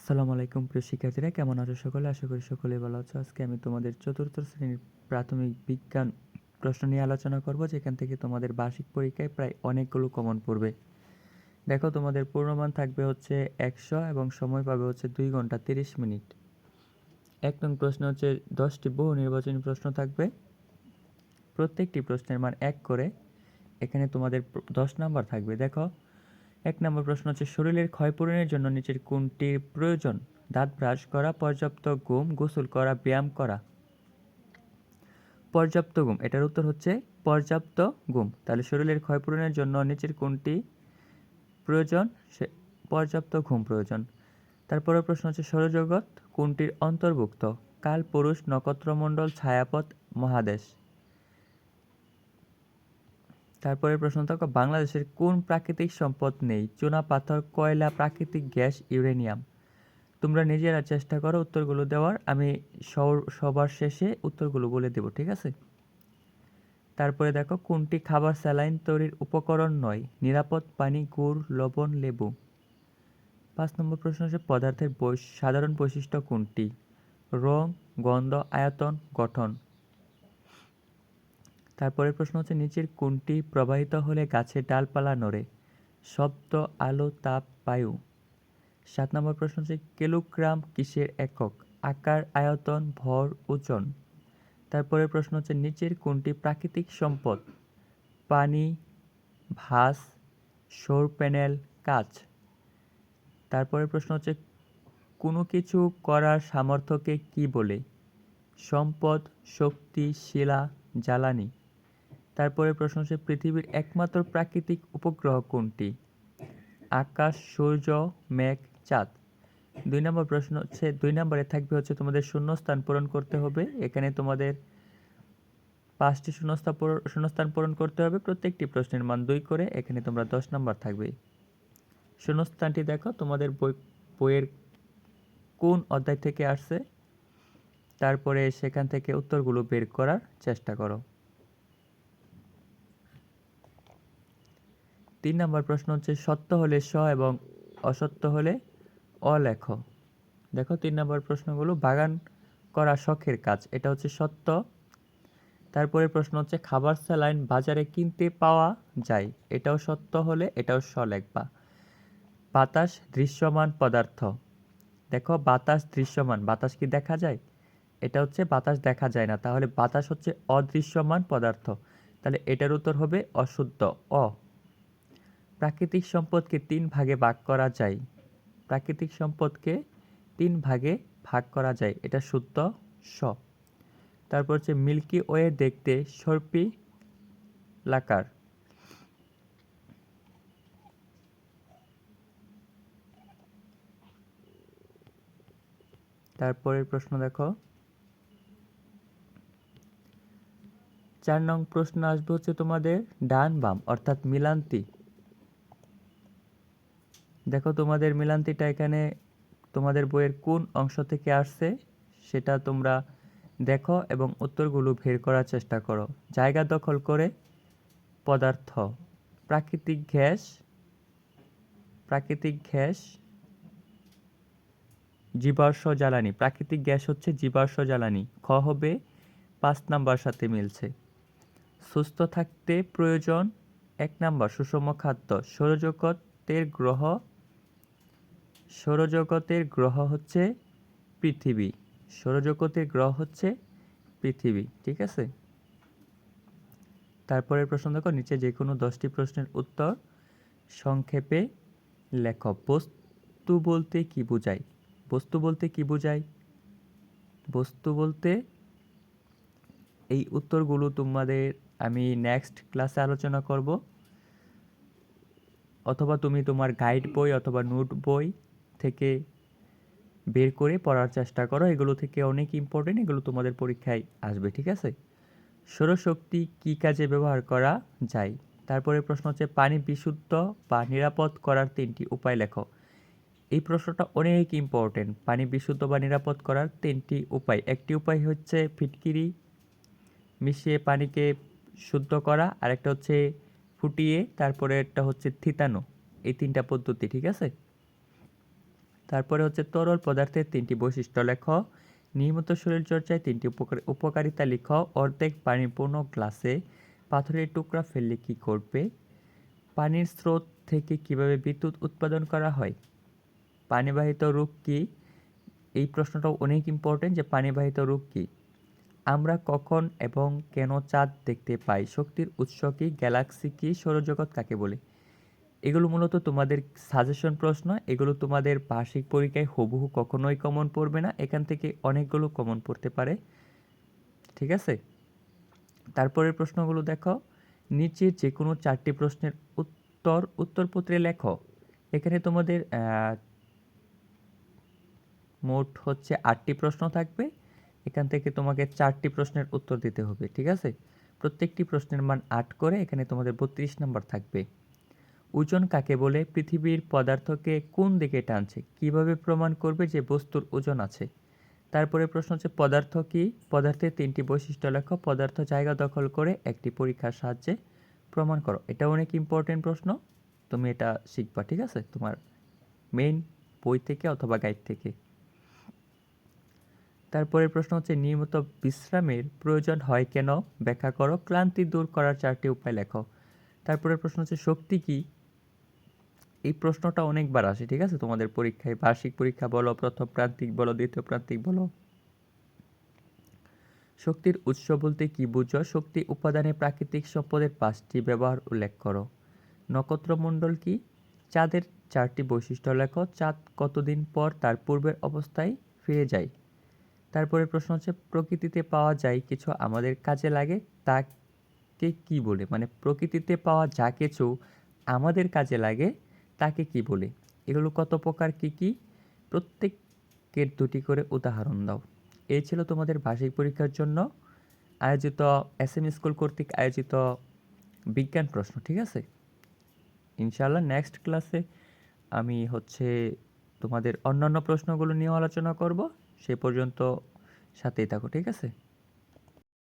আসসালামু আলাইকুম প্রিয় শিক্ষার্থীরা, কেমন আছো সকলে? আশা করি সকলেই ভালো আছো। আজকে আমি তোমাদের চতুর্থ শ্রেণীর প্রাথমিক বিজ্ঞান প্রশ্ন নিয়ে আলোচনা করব, যেখান থেকে তোমাদের বার্ষিক পরীক্ষায় প্রায় অনেকগুলো কমন পড়বে। দেখো, তোমাদের পূর্ণমান থাকবে হচ্ছে 100 এবং সময় পাবে হচ্ছে 2 ঘন্টা 30 মিনিট। 1 নং প্রশ্ন হচ্ছে 10টি বহু নির্বাচনী প্রশ্ন থাকবে, প্রত্যেকটি প্রশ্নের মান 1 করে। এখানে তোমাদের 10 নাম্বার থাকবে। দেখো, 1 নম্বর প্রশ্ন হচ্ছে শরীরের ক্ষয়পূরণের জন্য নিচের কোনটির প্রয়োজন? দাঁত ব্রাশ করা, পর্যাপ্ত ঘুম, গোসল করা, ব্যায়াম করা। পর্যাপ্ত ঘুম, এটার উত্তর হচ্ছে পর্যাপ্ত ঘুম। তাহলে শরীরের ক্ষয়পূরণের জন্য নিচের কোনটি প্রয়োজন? পর্যাপ্ত ঘুম প্রয়োজন। তারপরের প্রশ্ন হচ্ছে সৌরজগৎ কোনটির অন্তর্ভুক্ত? কাল, পুরুষ, নক্ষত্রমণ্ডল, ছায়াপথ, মহাদেশ। তারপরের প্রশ্ন থাকো বাংলাদেশের কোন প্রাকৃতিক সম্পদ নেই? চুনা পাথর, কয়লা, প্রাকৃতিক গ্যাস, ইউরেনিয়াম। তোমরা নিজেরা চেষ্টা করো উত্তরগুলো দেওয়ার, আমি সবার শেষে উত্তরগুলো বলে দেব, ঠিক আছে? তারপরে দেখো কোনটি খাবার স্যালাইন তৈরির উপকরণ নয়? নিরাপদ পানি, গুড়, লবণ, লেবু। 5 নম্বর প্রশ্ন হচ্ছে পদার্থের সাধারণ বৈশিষ্ট্য কোনটি? রং, গন্ধ, আয়তন, গঠন। তারপরের প্রশ্ন হচ্ছে নিচের কোনটি প্রবাহিত হলে গাছের ডালপালা নড়ে? শব্দ, আলো, তাপ, বায়ু। 7 নম্বর প্রশ্ন হচ্ছে কিলোগ্রাম কিসের একক? আকার, আয়তন, ভর, ওজন। তারপরের প্রশ্ন হচ্ছে নিচের কোনটি প্রাকৃতিক সম্পদ? পানি, ভাস, সৌর প্যানেল, কাঁচ। তারপরের প্রশ্ন হচ্ছে কোনো কিছু করার সামর্থ্যকে কি বলে? সম্পদ, শক্তি, শিলা, জ্বালানি। তারপরের প্রশ্ন হচ্ছে পৃথিবীর একমাত্র প্রাকৃতিক উপগ্রহ কোনটি? আকাশ, সূর্য, মেঘ, চাঁদ। 2 নম্বর প্রশ্ন হচ্ছে 2 নম্বরে থাকবে হচ্ছে তোমাদের শূন্যস্থান পূরণ করতে হবে। এখানে তোমাদের 5টি শূন্যস্থান পূরণ করতে হবে, প্রত্যেকটি প্রশ্নের মান 2 করে। এখানে তোমরা 10 নম্বর থাকবে। শূন্যস্থানটি দেখো তোমাদের বইয়ের কোন অধ্যায় থেকে আসছে, তারপরে সেখান থেকে উত্তরগুলো বের করার চেষ্টা করো। 3 নম্বর প্রশ্ন হচ্ছে সত্য হলে স এবং অসত্য হলে অ লেখো। দেখো 3 নম্বর প্রশ্নগুলো বাগান করা শখের কাজ, এটা হচ্ছে সত্য। তারপরে প্রশ্ন হচ্ছে খাবার স্যালাইন বাজারে কিনতে পাওয়া যায়, এটাও সত্য হলে এটাও স লিখবা। বাতাস দৃশ্যমান পদার্থ। দেখো বাতাস দৃশ্যমান, বাতাস কি দেখা যায়? এটা হচ্ছে বাতাস দেখা যায় না, তাহলে বাতাস হচ্ছে অদৃশ্যমান পদার্থ, তাহলে এটার উত্তর হবে অশুদ্ধ, অ। প্রাকৃতিক সম্পদকে 3 ভাগে ভাগ করা যায়। প্রাকৃতিক সম্পদকে 3 ভাগে ভাগ করা যায়, এটা শুদ্ধ, স। তারপর হচ্ছে মিল্কি ওয়ে দেখতে লাকার। তারপরের প্রশ্ন দেখো, 4 নং প্রশ্ন আসবে হচ্ছে তোমাদের ডান বাম অর্থাৎ মিলান্তি। দেখো তোমাদের মিলান্তিটা এখানে তোমাদের বইয়ের কোন অংশ থেকে আসছে সেটা তোমরা দেখো এবং উত্তরগুলো বের করার চেষ্টা করো। জায়গা দখল করে পদার্থ, প্রাকৃতিক গ্যাস, জীবাশ্ম জ্বালানি। প্রাকৃতিক গ্যাস হচ্ছে জীবাশ্ম জ্বালানি, খ হবে 5 নাম্বার সাথে মিলছে। সুস্থ থাকতে প্রয়োজন 1 নাম্বার সুষম খাদ্য। সৌরজগতের গ্রহ হচ্ছে পৃথিবী। সৌরজগতের গ্রহ হচ্ছে পৃথিবী, ঠিক আছে? তারপরের প্রশ্ন দেখো, নিচে যে কোনো 10টি প্রশ্নের উত্তর সংক্ষেপে লেখ। বস্তু বলতে কি বোঝায়? বস্তু বলতে কি বোঝায়? বস্তু বলতে এই উত্তরগুলো তোমাদের আমি নেক্সট ক্লাসে আলোচনা করব, অথবা তুমি তোমার গাইড বই অথবা নোট বই থেকে বের করে পড়ার চেষ্টা করো। এগুলো থেকে অনেক ইম্পর্টেন্ট, এগুলো তোমাদের পরীক্ষায় আসবে, ঠিক আছে? সৌরশক্তি কী কাজে ব্যবহার করা যায়? তারপরে প্রশ্ন হচ্ছে পানি বিশুদ্ধ বা নিরাপদ করার 3টি উপায় লেখো। এই প্রশ্নটা অনেক ইম্পর্টেন্ট। পানি বিশুদ্ধ বা নিরাপদ করার 3টি উপায়। একটি উপায় হচ্ছে ফিটকিরি মিশিয়ে পানিকে শুদ্ধ করা, আরেকটা হচ্ছে ফুটিয়ে, তারপরে একটা হচ্ছে থিতানো। এই 3টা পদ্ধতি, ঠিক আছে? তারপরে হচ্ছে তরল পদার্থের 3টি বৈশিষ্ট্য লেখো। নিয়মিত শরীরচর্চায় 3টি উপকারিতা লিখো। অর্ধেক পানিপূর্ণ গ্লাসে পাথরের টুকরা ফেললে কি করবে? পানির স্রোত থেকে কিভাবে বিদ্যুৎ উৎপাদন করা হয়? পানিবাহিত রোগ কি? এই প্রশ্নটাও অনেক ইম্পর্টেন্ট যে পানিবাহিত রোগ কি? আমরা কখন এবং কেন চাঁদ দেখতে পাই? শক্তির উৎস কি? গ্যালাক্সি কি? সৌরজগৎ কাকে বলে? এগুলো মূলত তোমাদের সাজেশন প্রশ্ন। এগুলো তোমাদের বার্ষিক পরীক্ষায় হুবহু কখনোই কমন পড়বে না। এখান থেকে অনেকগুলো কমন পড়তে পারে। ঠিক আছে? তারপরের প্রশ্নগুলো দেখো। নিচের যে কোনো 4টি প্রশ্নের উত্তরপত্রে লেখো। এখানে তোমাদের মোট হচ্ছে 8টি প্রশ্ন থাকবে। এখান থেকে তোমাকে 4টি প্রশ্নের উত্তর দিতে হবে। ঠিক আছে? প্রত্যেকটি প্রশ্নের মান 8 করে এখানে তোমাদের 32 নাম্বার থাকবে। ওজন কাকে বলে? পৃথিবীর পদার্থকে কোন দিকে টানছে? কিভাবে প্রমাণ করবে যে বস্তুর ওজন আছে? তারপরে প্রশ্ন হচ্ছে পদার্থ কি? পদার্থের 3টি বৈশিষ্ট্য লেখো। পদার্থ জায়গা দখল করে একটি পরীক্ষার সাহায্যে প্রমাণ করো। এটা অনেক ইম্পর্টেন্ট প্রশ্ন, তুমি এটা শিখবা। ঠিক আছে? তোমার মেইন বই থেকে অথবা গাইড থেকে। তারপরের প্রশ্ন হচ্ছে নিয়মিত বিশ্রামের প্রয়োজন হয় কেন? ব্যাখ্যা করো। ক্লান্তি দূর করার 4টি উপায় লেখো। তারপরের প্রশ্ন হচ্ছে শক্তি কি? এই প্রশ্নটা অনেকবার আসে। ঠিক আছে? তোমাদের পরীক্ষায়, বার্ষিক পরীক্ষা বলো, প্রথম প্রান্তিক বলো, দ্বিতীয় প্রান্তিক বলো। শক্তির উৎস বলতে কি বুঝো? শক্তি উপাদানে প্রাকৃতিক সম্পদের 5টি ব্যবহার উল্লেখ করো। নক্ষত্রমণ্ডল কি? চাঁদের 4টি বৈশিষ্ট্য লেখো। চাঁদ কতদিন পর তার পূর্বের অবস্থায় ফিরে যায়? তারপরে প্রশ্ন হচ্ছে প্রকৃতিতে পাওয়া যায় কিছু আমাদের কাজে লাগে তাকে কি বলে? মানে প্রকৃতিতে পাওয়া যা কিছু আমাদের কাজে লাগে তাকে কি বলে? এগুলো কত প্রকার, কি কি? প্রত্যেকের 2টি করে উদাহরণ দাও। এই ছিল তোমাদের বার্ষিক পরীক্ষার জন্য আয়োজিত SM স্কুল কর্তৃক আয়োজিত বিজ্ঞান প্রশ্ন। ঠিক আছে? ইনশাআল্লাহ নেক্সট ক্লাসে আমি হচ্ছে তোমাদের অন্যান্য প্রশ্নগুলো নিয়ে আলোচনা করব। সে পর্যন্ত সাথেই থাকো। ঠিক আছে?